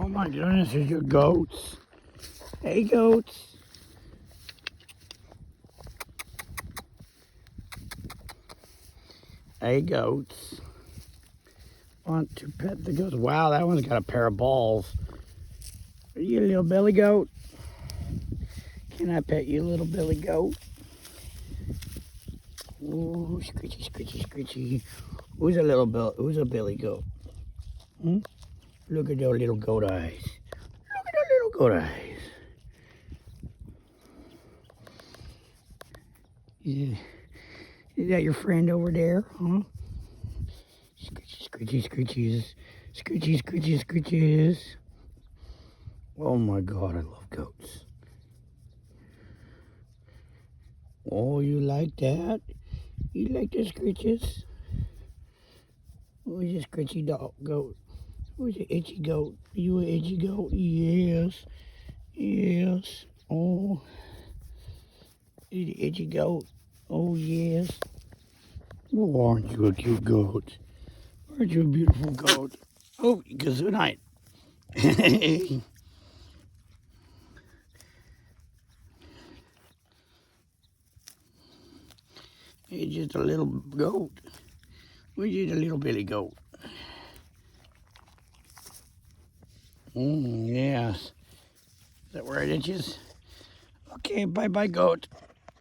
Oh my goodness, there's your goats. Hey, goats. Hey, goats. Want to pet the goats? Wow, that one's got a pair of balls. Are you a little billy goat? Can I pet you, little billy goat? Ooh, scritchy, scritchy, scritchy. Who's a billy goat? Hmm? Look at those little goat eyes. Look at those little goat eyes. Yeah. Is that your friend over there? Huh? Scritchy, scritchy, scritchies. Scritchy, scritchy, scritchies. Oh my God, I love goats. Oh, you like that? You like the scritches? Who's a scritchy dog goat? Who's an itchy goat? You an itchy goat? Yes. Yes. Oh. You the itchy goat? Oh, yes. Oh, aren't you a cute goat? Aren't you a beautiful goat? Oh, good night. He's just a little goat. We're just a little billy goat. Yes. Is that where it itches? Okay, bye-bye, goat.